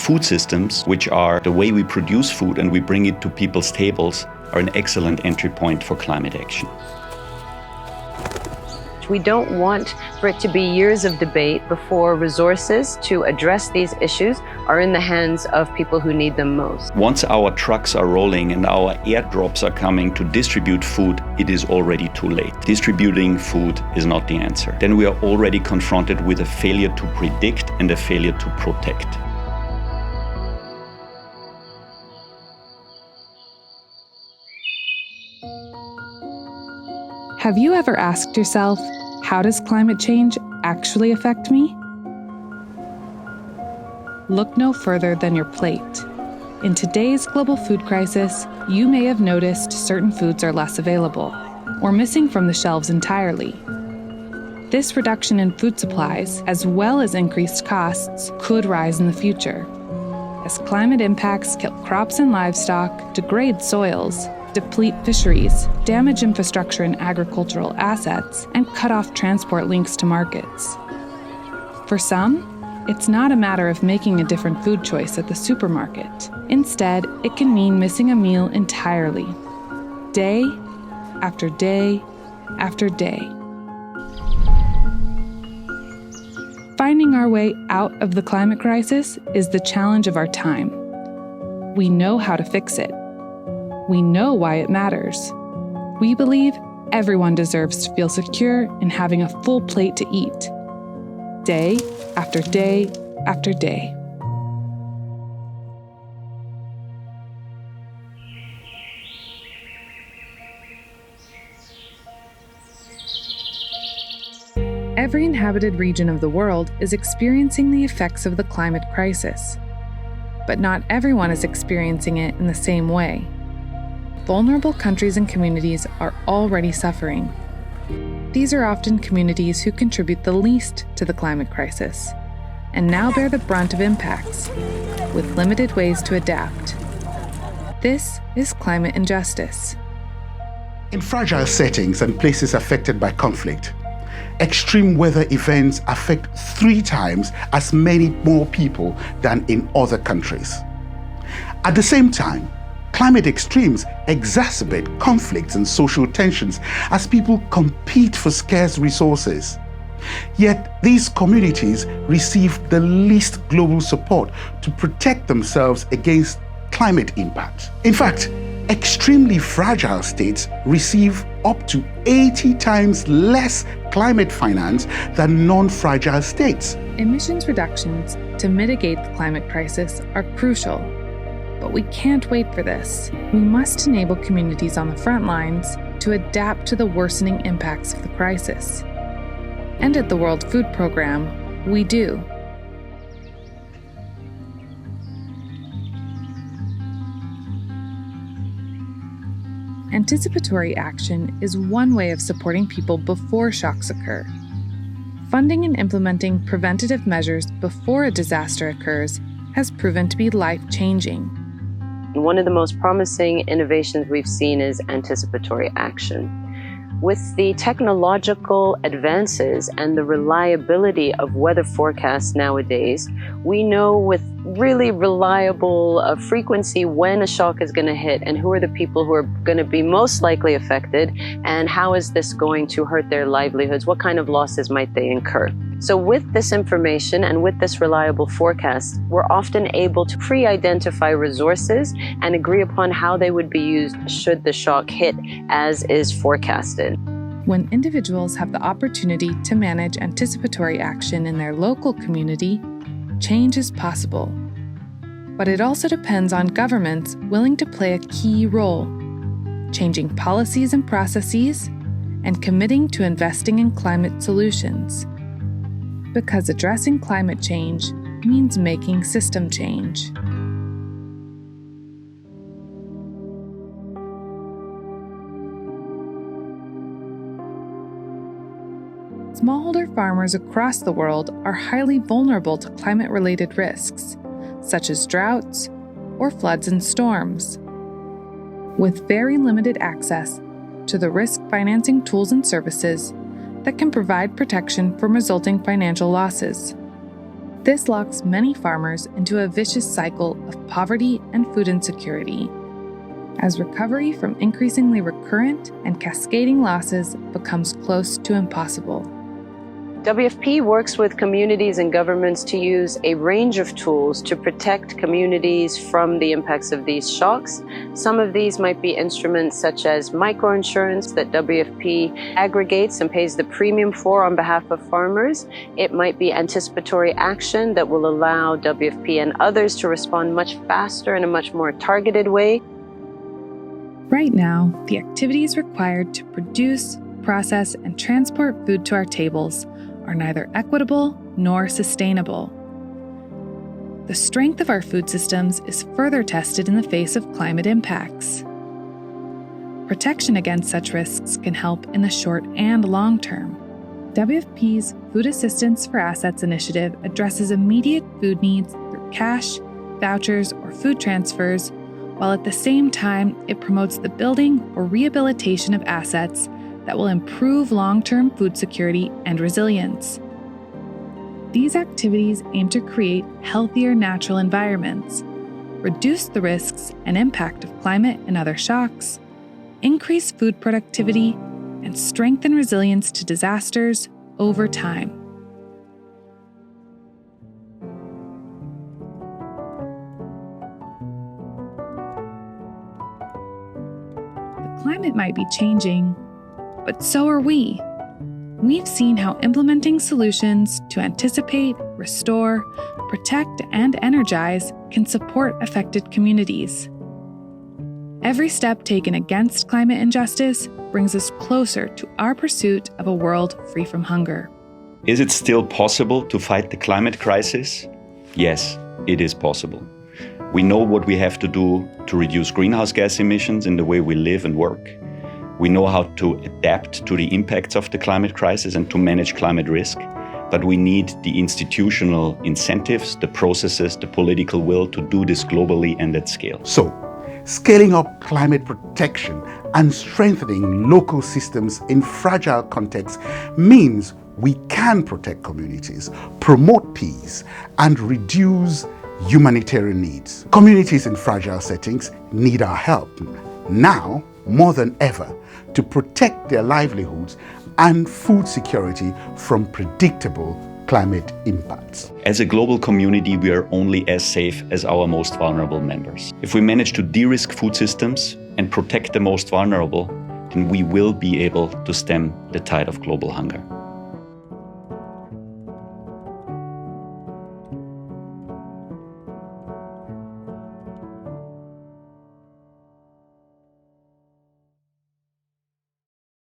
food systems, which are the way we produce food and we bring it to people's tables, are an excellent entry point for climate action. We don't want for it to be years of debate before resources to address these issues are in the hands of people who need them most. Once our trucks are rolling and our airdrops are coming to distribute food, it is already too late. Distributing food is not the answer. Then we are already confronted with a failure to predict and a failure to protect. Have you ever asked yourself, how does climate change actually affect me? Look no further than your plate. In today's global food crisis, you may have noticed certain foods are less available or missing from the shelves entirely. This reduction in food supplies, as well as increased costs, could rise in the future, as climate impacts kill crops and livestock, degrade soils, deplete fisheries, damage infrastructure and agricultural assets, and cut off transport links to markets. For some, it's not a matter of making a different food choice at the supermarket. Instead, it can mean missing a meal entirely, day after day after day. Finding our way out of the climate crisis is the challenge of our time. We know how to fix it. We know why it matters. We believe everyone deserves to feel secure in having a full plate to eat, day after day after day. Every inhabited region of the world is experiencing the effects of the climate crisis, but not everyone is experiencing it in the same way. Vulnerable countries and communities are already suffering. These are often communities who contribute the least to the climate crisis, and now bear the brunt of impacts, with limited ways to adapt. This is climate injustice. In fragile settings and places affected by conflict, extreme weather events affect 3 times as many more people than in other countries. At the same time, climate extremes exacerbate conflicts and social tensions as people compete for scarce resources. Yet these communities receive the least global support to protect themselves against climate impact. In fact, extremely fragile states receive up to 80 times less climate finance than non-fragile states. Emissions reductions to mitigate the climate crisis are crucial. But we can't wait for this. We must enable communities on the front lines to adapt to the worsening impacts of the crisis. And at the World Food Programme, we do. Anticipatory action is one way of supporting people before shocks occur. Funding and implementing preventative measures before a disaster occurs has proven to be life-changing. One of the most promising innovations we've seen is anticipatory action. With the technological advances and the reliability of weather forecasts nowadays, we know with really reliable frequency when a shock is going to hit and who are the people who are going to be most likely affected and how is this going to hurt their livelihoods, what kind of losses might they incur. So with this information and with this reliable forecast, we're often able to pre-identify resources and agree upon how they would be used should the shock hit as is forecasted. When individuals have the opportunity to manage anticipatory action in their local community, change is possible. But it also depends on governments willing to play a key role, changing policies and processes, and committing to investing in climate solutions. Because addressing climate change means making system change. Smallholder farmers across the world are highly vulnerable to climate-related risks, such as droughts or floods and storms. With very limited access to the risk financing tools and services that can provide protection from resulting financial losses. This locks many farmers into a vicious cycle of poverty and food insecurity, as recovery from increasingly recurrent and cascading losses becomes close to impossible. WFP works with communities and governments to use a range of tools to protect communities from the impacts of these shocks. Some of these might be instruments such as microinsurance that WFP aggregates and pays the premium for on behalf of farmers. It might be anticipatory action that will allow WFP and others to respond much faster in a much more targeted way. Right now, the activities required to produce, process, and transport food to our tables are neither equitable nor sustainable. The strength of our food systems is further tested in the face of climate impacts. Protection against such risks can help in the short and long term. WFP's Food Assistance for Assets initiative addresses immediate food needs through cash, vouchers, or food transfers, while at the same time it promotes the building or rehabilitation of assets that will improve long-term food security and resilience. These activities aim to create healthier natural environments, reduce the risks and impact of climate and other shocks, increase food productivity, and strengthen resilience to disasters over time. The climate might be changing, but so are we. We've seen how implementing solutions to anticipate, restore, protect, and energize can support affected communities. Every step taken against climate injustice brings us closer to our pursuit of a world free from hunger. Is it still possible to fight the climate crisis? Yes, it is possible. We know what we have to do to reduce greenhouse gas emissions in the way we live and work. We know how to adapt to the impacts of the climate crisis and to manage climate risk, but we need the institutional incentives, the processes, the political will to do this globally and at scale. So, scaling up climate protection and strengthening local systems in fragile contexts means we can protect communities, promote peace, and reduce humanitarian needs. Communities in fragile settings need our help now more than ever to protect their livelihoods and food security from predictable climate impacts. As a global community, we are only as safe as our most vulnerable members. If we manage to de-risk food systems and protect the most vulnerable, then we will be able to stem the tide of global hunger.